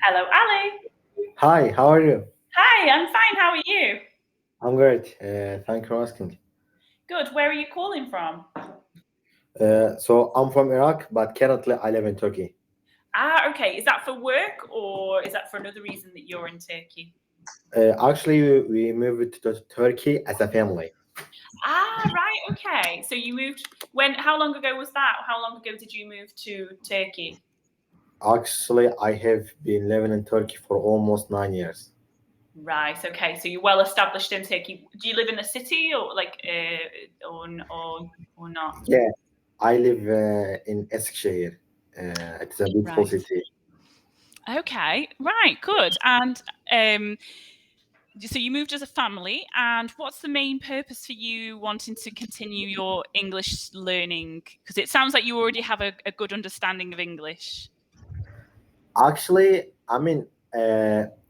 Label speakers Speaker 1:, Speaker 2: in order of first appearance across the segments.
Speaker 1: Hello, Ali.
Speaker 2: Hi, how are you?
Speaker 1: Hi, I'm fine. How are you?
Speaker 2: I'm great. Thank you for asking.
Speaker 1: Good. Where are you calling from?
Speaker 2: So I'm from Iraq, but currently I live in Turkey.
Speaker 1: Ah, okay. Is that for work or is that for another reason that you're in Turkey?
Speaker 2: Actually, we moved to Turkey as a family.
Speaker 1: Ah, right. Okay. So you moved when? How long ago was that? How long ago did you move to Turkey?
Speaker 2: Actually, I have been living in Turkey for almost 9 years.
Speaker 1: Right. Okay. So you're well established in Turkey. Do you live in a city or or not?
Speaker 2: Yeah, I live in Eskişehir. It's a beautiful
Speaker 1: Right.
Speaker 2: city.
Speaker 1: Okay. Right. Good. And um, so you moved as a family, and what's the main purpose for you wanting to continue your English learning? Because it sounds like you already have a good understanding of English.
Speaker 2: Actually,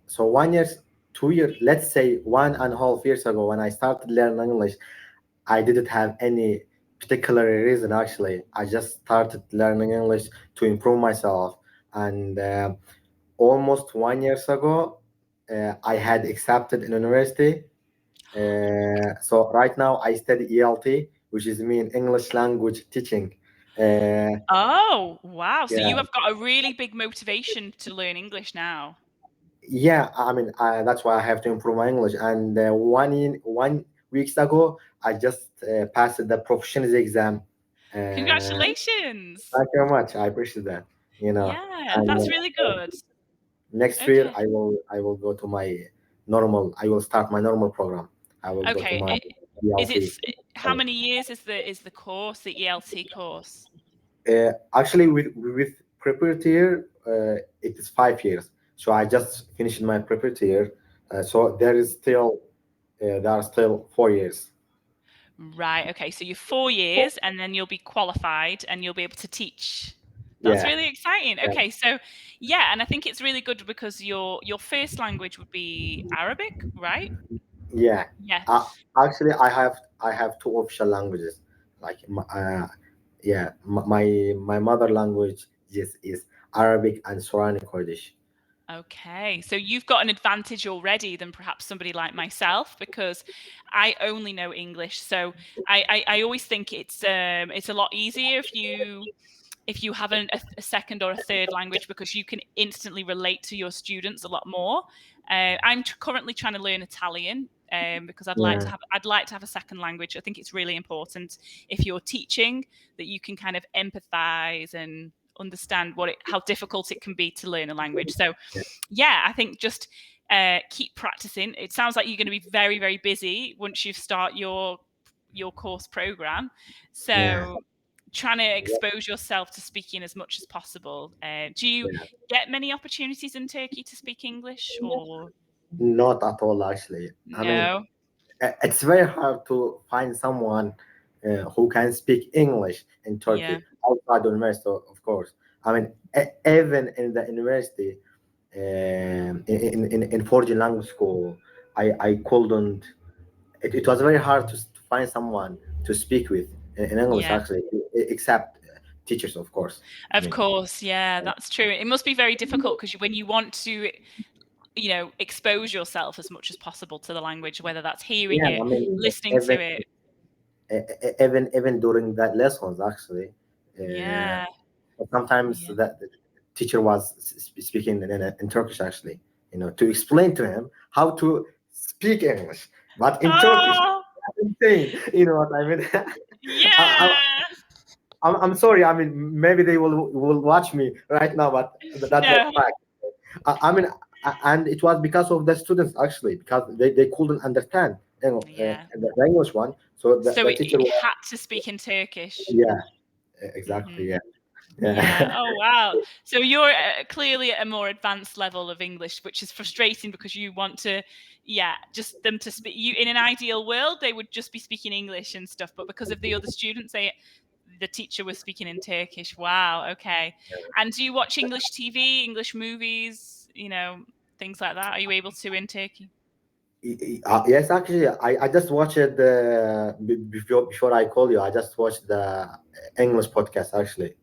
Speaker 2: so 1 year, 2 years, let's say 1.5 years ago, when I started learning English, I didn't have any particular reason actually. I just started learning English to improve myself. And almost 1 years ago, I had accepted in university. So right now I study ELT, which is mean English language teaching. Uh,
Speaker 1: Oh, wow. So
Speaker 2: yeah,
Speaker 1: you have got a really big motivation to learn English now.
Speaker 2: yeah. That's why I have to improve my English. And 1 weeks ago, I just passed the proficiency exam. Uh,
Speaker 1: Congratulations.
Speaker 2: Thank you very much. I appreciate that. You know,
Speaker 1: Yeah,
Speaker 2: and
Speaker 1: that's really good.
Speaker 2: next year
Speaker 1: Okay.
Speaker 2: I will go to my normal. I will start my normal program. I will go to
Speaker 1: Okay.
Speaker 2: my
Speaker 1: Is it
Speaker 2: ELT.
Speaker 1: how many years is the course, the ELT course?
Speaker 2: Actually, with preparatory year, it is 5 years. So I just finished my preparatory year. So there are still 4 years.
Speaker 1: Right. Okay. So you're 4 years and then you'll be qualified and you'll be able to teach. That's
Speaker 2: Yeah,
Speaker 1: really exciting.
Speaker 2: yeah,
Speaker 1: Okay. So yeah, and I think it's really good because your first language would be Arabic, right?
Speaker 2: yeah.
Speaker 1: Yeah.
Speaker 2: Uh, Actually, I have two official languages. Like yeah, my mother language is Arabic and Sorani Kurdish.
Speaker 1: Okay. So you've got an advantage already than perhaps somebody like myself because I only know English. So I always think it's a lot easier if you have a second or a third language because you can instantly relate to your students a lot more. I'm currently trying to learn Italian because
Speaker 2: Yeah,
Speaker 1: I'd like to have a second language. I think it's really important if you're teaching that you can kind of empathize and understand how difficult it can be to learn a language. So yeah, I think just keep practicing. It sounds like you're going to be very very busy once you start your course program.
Speaker 2: yeah,
Speaker 1: So trying to expose yourself to speaking as much as possible. Do you
Speaker 2: yeah.
Speaker 1: get many opportunities in Turkey to speak English or
Speaker 2: Not at all, actually.
Speaker 1: no?
Speaker 2: It's very hard to find someone who can speak English in
Speaker 1: Yeah.
Speaker 2: Turkey outside the university, of course. Even in the university, in foreign language school, I couldn't. It was very hard to find someone to speak with in English,
Speaker 1: Yeah.
Speaker 2: actually, except teachers, of course. I
Speaker 1: Of
Speaker 2: mean,
Speaker 1: course, yeah, that's true. It must be very difficult because when you want to, expose yourself as much as possible to the language, whether that's hearing
Speaker 2: yeah,
Speaker 1: it, listening to
Speaker 2: even
Speaker 1: it.
Speaker 2: even during that lessons, actually. Uh,
Speaker 1: Yeah.
Speaker 2: Sometimes
Speaker 1: Yeah.
Speaker 2: the teacher was speaking in Turkish, actually, to explain to him how to speak English, but in Turkish.
Speaker 1: Oh,
Speaker 2: Insane, you know what I mean? I,
Speaker 1: yeah.
Speaker 2: I'm sorry. Maybe they will watch me right now, but that's a
Speaker 1: No.
Speaker 2: fact. And it was because of the students, actually, because they couldn't understand,
Speaker 1: Yeah.
Speaker 2: the English one. So
Speaker 1: So
Speaker 2: the teacher
Speaker 1: it
Speaker 2: was,
Speaker 1: had to speak in Turkish.
Speaker 2: yeah, exactly,
Speaker 1: Mhm.
Speaker 2: yeah,
Speaker 1: Yeah.
Speaker 2: yeah.
Speaker 1: Oh, wow. So you're clearly at a more advanced level of English, which is frustrating because you want to, yeah, just them to speak. You in an ideal world, they would just be speaking English and stuff, but because of the other students, the teacher was speaking in Turkish. Wow. Okay. And do you watch English TV, English movies, things like that? Are you able to in Turkey?
Speaker 2: Yes, actually, I just watched before I call you. I just watched the English podcast, actually.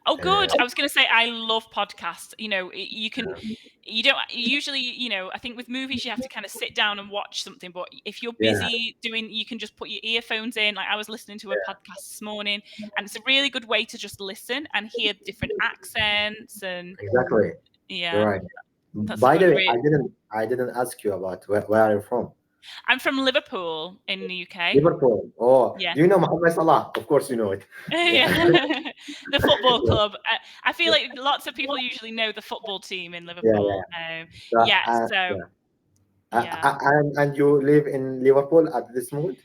Speaker 1: Oh, good. I was going to say, I love podcasts. You know, you don't usually, you know, I think with movies, you have to kind of sit down and watch something. But if you're busy doing, you can just put your earphones in. Like I was listening to a podcast this morning, and it's a really good way to just listen and hear different accents. And
Speaker 2: Exactly.
Speaker 1: yeah,
Speaker 2: You're right.
Speaker 1: that's
Speaker 2: By
Speaker 1: a
Speaker 2: the
Speaker 1: good
Speaker 2: way, I didn't ask you about where are you from?
Speaker 1: I'm from Liverpool in the UK.
Speaker 2: Liverpool. Oh,
Speaker 1: Yeah.
Speaker 2: do you know Mohamed Salah? Of course, you know it.
Speaker 1: The football club. I feel like lots of people usually know the football team in Liverpool.
Speaker 2: And you live in Liverpool at this moment?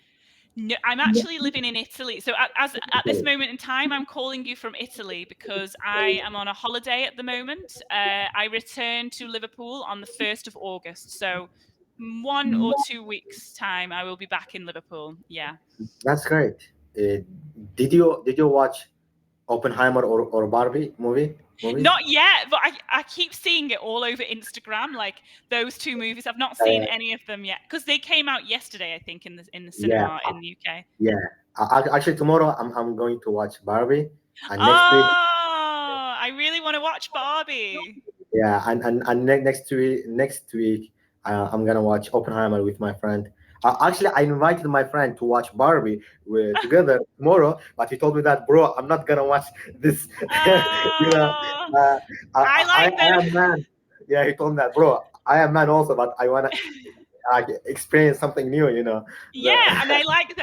Speaker 1: No, I'm actually living in Italy. So at this moment in time, I'm calling you from Italy because I am on a holiday at the moment. I return to Liverpool on the 1st of August. So 1 or 2 weeks time, I will be back in Liverpool. Yeah.
Speaker 2: That's great. Did you watch Oppenheimer or Barbie movies?
Speaker 1: Not yet, but I keep seeing it all over Instagram. Like those two movies, I've not seen any of them yet because they came out yesterday, I think, in the cinema in the UK.
Speaker 2: Yeah, actually tomorrow I'm going to watch Barbie, and next week.
Speaker 1: Oh, I really want to watch Barbie.
Speaker 2: Yeah, and next week I'm gonna watch Oppenheimer with my friend. Actually, I invited my friend to watch Barbie together tomorrow, but he told me that, bro, I'm not gonna watch this. You know,
Speaker 1: I like
Speaker 2: I am man. Yeah, he told me that, bro. I am man also, but I wanna experience something new. You know.
Speaker 1: Yeah, and I like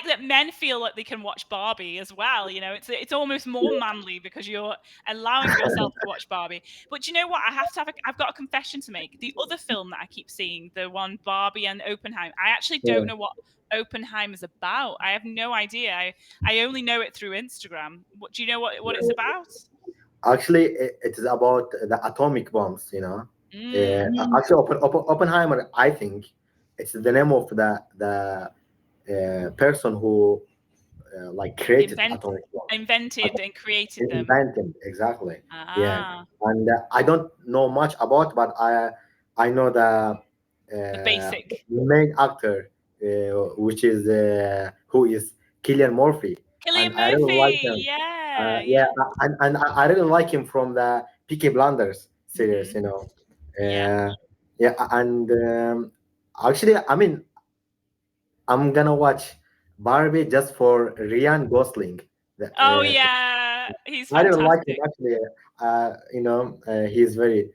Speaker 1: that men feel like they can watch Barbie as well. You know, it's almost more manly because you're allowing yourself to watch Barbie. But you know what? I've got a confession to make. The other film that I keep seeing, the one Barbie and Oppenheimer, I actually don't know what Oppenheimer's about. I have no idea. I only know it through Instagram. Do you know what it's about?
Speaker 2: Actually, it is about the atomic bombs. You know. Actually, Oppenheimer, I think it's the name of the person who like created atomic bombs.
Speaker 1: Invented and created them.
Speaker 2: Invented, exactly. Yeah, and I don't know much about, but I know the
Speaker 1: basic
Speaker 2: main actor, which is who is Cillian Murphy.
Speaker 1: Cillian
Speaker 2: And I really like
Speaker 1: Murphy,
Speaker 2: him.
Speaker 1: yeah.
Speaker 2: And I really like him from the Peaky Blinders series, you know. Yeah, and actually, I mean, I'm gonna watch Barbie just for Ryan Gosling.
Speaker 1: Yeah, he's fantastic.
Speaker 2: I really like him actually. You know, he's very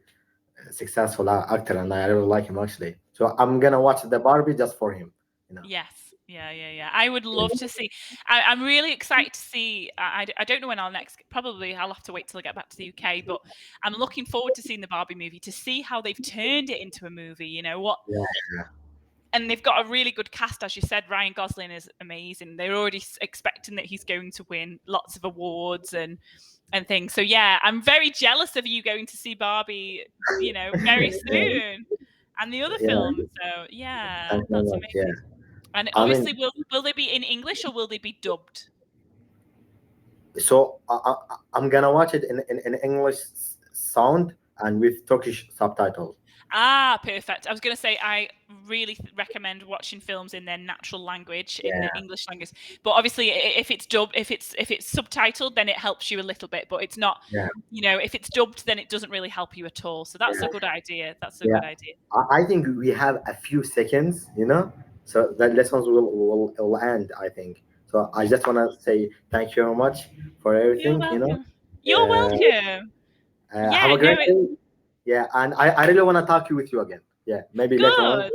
Speaker 2: successful actor, and I really like him actually. So I'm gonna watch the Barbie just for him. You know.
Speaker 1: Yes. Yeah. I would love to see. I'm really excited to see. I don't know when I'll probably I'll have to wait till I get back to the UK. But I'm looking forward to seeing the Barbie movie to see how they've turned it into a movie. You know what?
Speaker 2: Yeah.
Speaker 1: And they've got a really good cast, as you said. Ryan Gosling is amazing. They're already expecting that he's going to win lots of awards and things. So yeah, I'm very jealous of you going to see Barbie. You know, very soon, and the other film. So yeah, that's amazing.
Speaker 2: Yeah.
Speaker 1: And obviously, will they be in English or will they be dubbed?
Speaker 2: So I'm gonna watch it in English sound and with Turkish subtitles.
Speaker 1: Perfect. I was going to say I really recommend watching films in their natural language, in the English language. But obviously, if it's dubbed, if it's subtitled, then it helps you a little bit. But it's not, you know, if it's dubbed, then it doesn't really help you at all. So that's a good idea. That's a good idea.
Speaker 2: I think we have a few seconds, you know, so the lessons will end, I think. So I just want to say thank you very much for everything, you know.
Speaker 1: You're welcome.
Speaker 2: Have a great day. Yeah, and I really want to talk with you again. Yeah, maybe later on.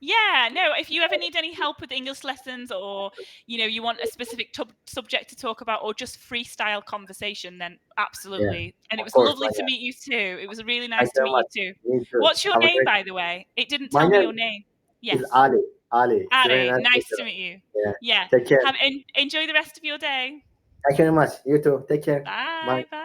Speaker 1: Yeah, no, if you ever need any help with English lessons or, you know, you want a specific subject to talk about or just freestyle conversation, then absolutely. Yeah, and it was lovely to meet you too. It was really nice to meet you too. Me too. What's your name, by the way? It didn't tell me your name.
Speaker 2: Yes. It's Ali.
Speaker 1: Ali, nice to meet you. Yeah.
Speaker 2: Take care.
Speaker 1: Enjoy the rest of your day.
Speaker 2: Thank you very much. You too. Take care.
Speaker 1: Bye. Bye.